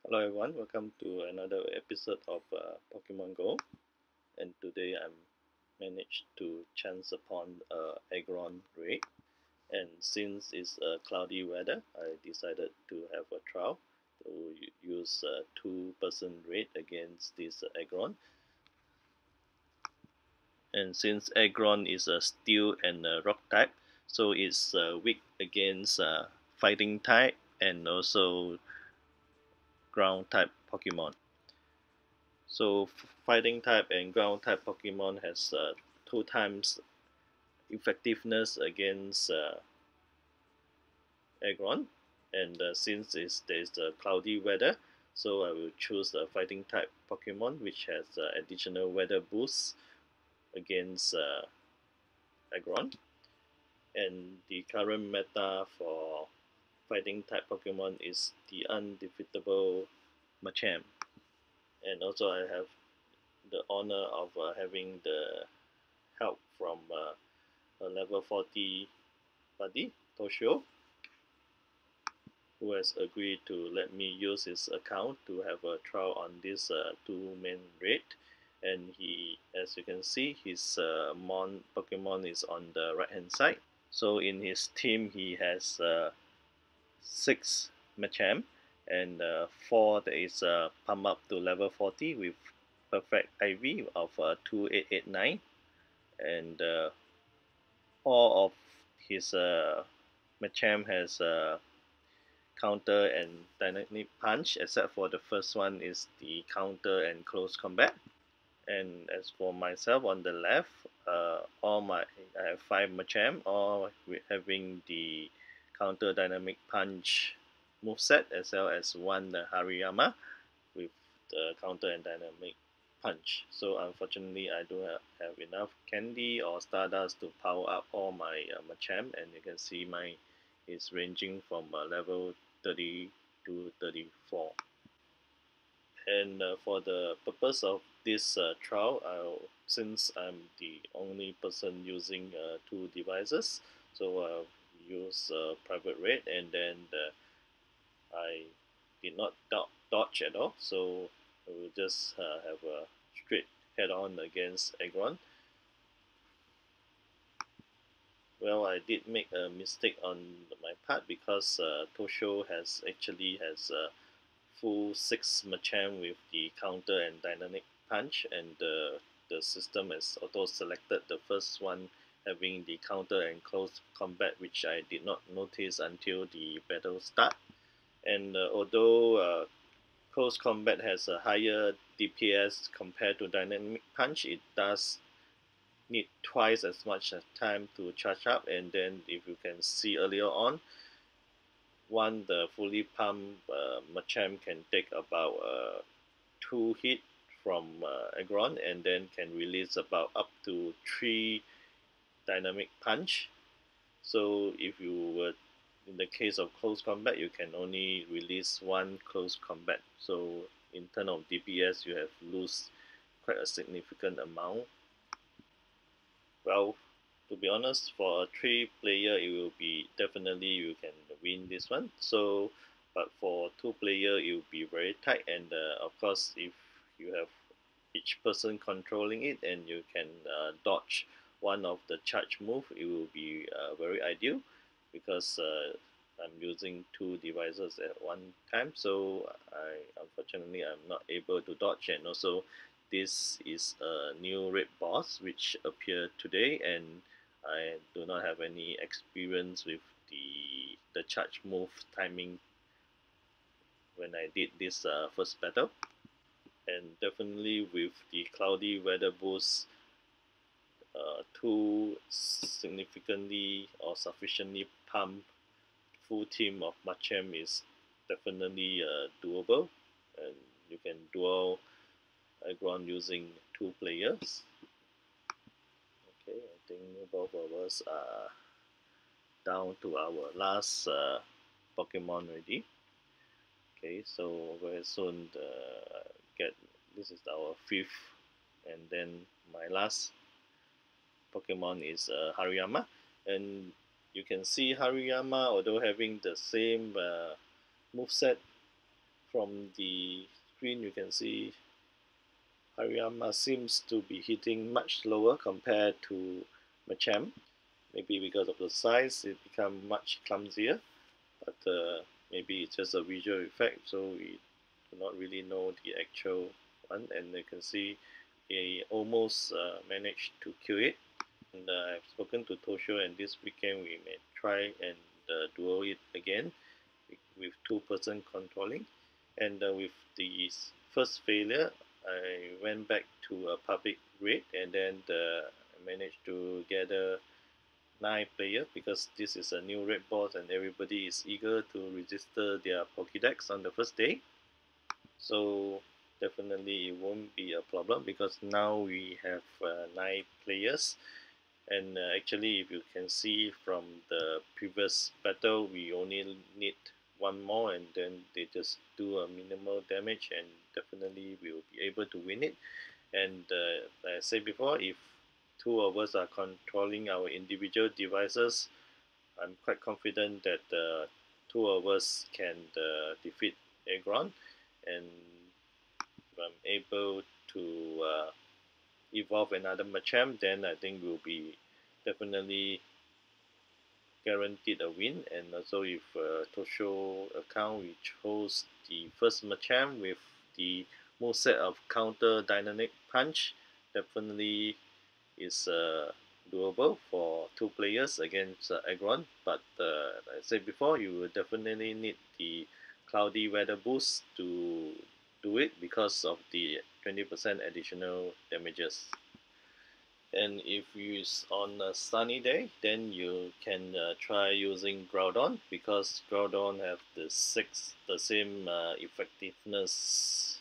Hello everyone, welcome to another episode of Pokemon Go. And today I'm managed to chance upon Aggron raid. And since it's cloudy weather, I decided to have a trial to use a two-person raid against this Aggron. And since Aggron is a steel and a rock type, so it's weak against fighting type and also ground type Pokemon. So fighting type and ground type Pokemon has two times effectiveness against Aggron, and since there's the cloudy weather, so I will choose the fighting type Pokemon which has additional weather boost against Aggron. And the current meta for fighting type Pokemon is the undefeatable Machamp. And also I have the honor of having the help from a level 40 buddy, Toshio, who has agreed to let me use his account to have a trial on this two main raid. And he, as you can see, his Pokemon is on the right hand side. So in his team, he has 6 Machamp and 4 that is pump up to level 40 with perfect IV of 2889, and all of his Machamp has counter and dynamic punch, except for the first one is the counter and close combat. And as for myself on the left, I have 5 Machamp, all with having the counter dynamic punch moveset, as well as one Hariyama with the counter and dynamic punch. So unfortunately, I don't have enough candy or stardust to power up all my Machamp, and you can see mine is ranging from level 30 to 34. And for the purpose of this trial, since I'm the only person using two devices, so I'll use private raid, and then I did not dodge at all, so I will just have a straight head on against Aggron. Well, I did make a mistake on my part because Tosho has full 6 Machamp with the counter and dynamic punch, and the system has auto selected the first one having the counter and close combat, which I did not notice until the battle start. And although close combat has a higher DPS compared to dynamic punch, it does need twice as much time to charge up. And then if you can see earlier on, the fully pumped Machamp can take about 2 hit from Aggron, and then can release about up to 3 dynamic punch. So if you were in the case of close combat, you can only release one close combat. So in terms of DPS, you have lose quite a significant amount. Well, to be honest, for a 3 player, it will be definitely you can win this one. So, but for 2 player, it will be very tight. And of course, if you have each person controlling it and you can dodge one of the charge move, it will be very ideal, because I'm using 2 devices at one time. So I'm not able to dodge, and also this is a new red boss which appeared today, and I do not have any experience with the charge move timing when I did this first battle. And definitely with the cloudy weather boost, two significantly or sufficiently pumped full team of Machamp is definitely doable, and you can duel Aggron using 2 players. Okay, I think both of us are down to our last Pokemon already. Okay, so very soon get this is our 5th, and then my last Pokemon is Hariyama, and you can see Hariyama, although having the same moveset from the screen you can see Hariyama seems to be hitting much slower compared to Machamp. Maybe because of the size, it become much clumsier. But maybe it's just a visual effect, so we do not really know the actual one. And you can see he almost managed to kill it. And I've spoken to Toshio, and this weekend we may try and duel it again with two-person controlling. And with the first failure, I went back to a public raid, and then I managed to gather 9 players because this is a new raid boss and everybody is eager to register their Pokédex on the first day. So definitely it won't be a problem because now we have 9 players. And actually, if you can see from the previous battle, we only need one more, and then they just do a minimal damage, and definitely we will be able to win it. And like I said before, if two of us are controlling our individual devices, I'm quite confident that two of us can defeat Aggron, and if I'm able to evolve another Machamp, then I think we'll be definitely guaranteed a win. And also if Tosho account we chose the first Machamp with the moveset of counter dynamic punch, definitely is doable for 2 players against Aggron. But like I said before, you will definitely need the cloudy weather boost to do it because of the 20% additional damages. And if it's on a sunny day, then you can try using Groudon because Groudon have the same effectiveness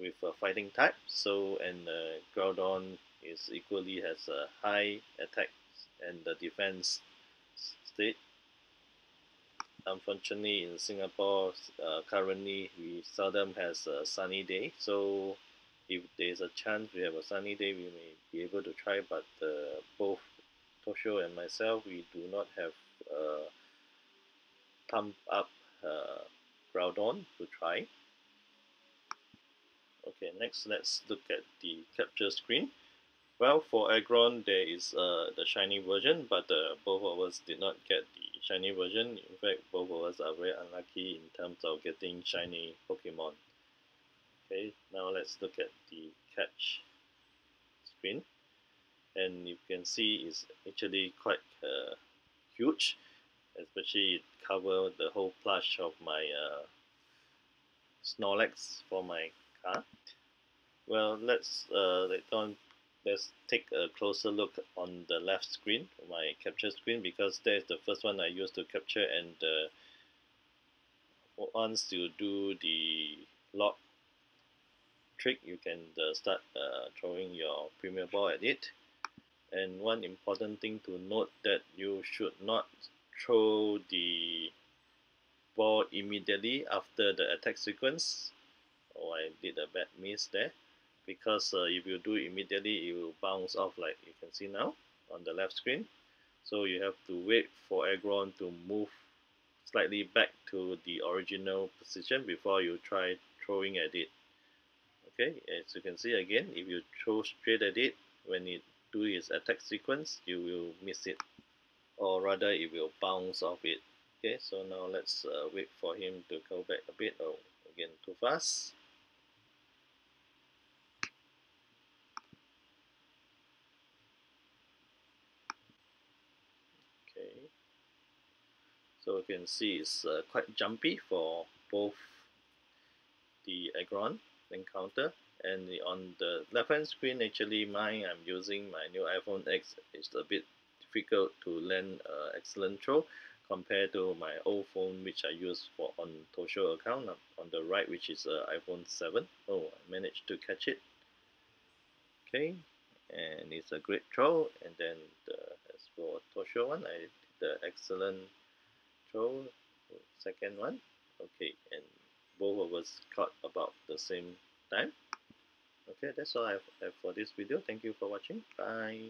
with a fighting type. So and Groudon is equally has a high attack and the defense state. Unfortunately, in Singapore, currently we seldom has a sunny day. So if there's a chance we have a sunny day, we may be able to try. But both Toshio and myself, we do not have pump up Groudon to try. Okay, next let's look at the capture screen. Well, for Aggron, there is the shiny version, but both of us did not get the shiny version. In fact, both of us are very unlucky in terms of getting shiny Pokemon. Okay, now let's look at the catch screen. And you can see it's actually quite huge, especially it covers the whole plush of my Snorlax for my car. Well, let's take a closer look on the left screen, my capture screen, because that's the first one I used to capture. And once you do the lock trick, you can start throwing your premier ball at it. And one important thing to note that you should not throw the ball immediately after the attack sequence. Oh, I did a bad miss there because if you do immediately, it will bounce off like you can see now on the left screen. So you have to wait for Aggron to move slightly back to the original position before you try throwing at it. Okay, as you can see again, if you throw straight at it, when it do its attack sequence, you will miss it, or rather it will bounce off it. Okay, so now let's wait for him to go back a bit. Oh, again, too fast. Okay, so you can see it's quite jumpy for both the Aggron encounter. And on the left hand screen, actually mine, I'm using my new iPhone X. It's a bit difficult to land excellent throw compared to my old phone which I use for on Tosho account on the right, which is iPhone 7. Oh, I managed to catch it. Okay, and it's a great throw. And then as for Tosho one, I did the excellent throw, second one. Okay, and both of us caught about the same time. Okay, that's all I have for this video. Thank you for watching. Bye.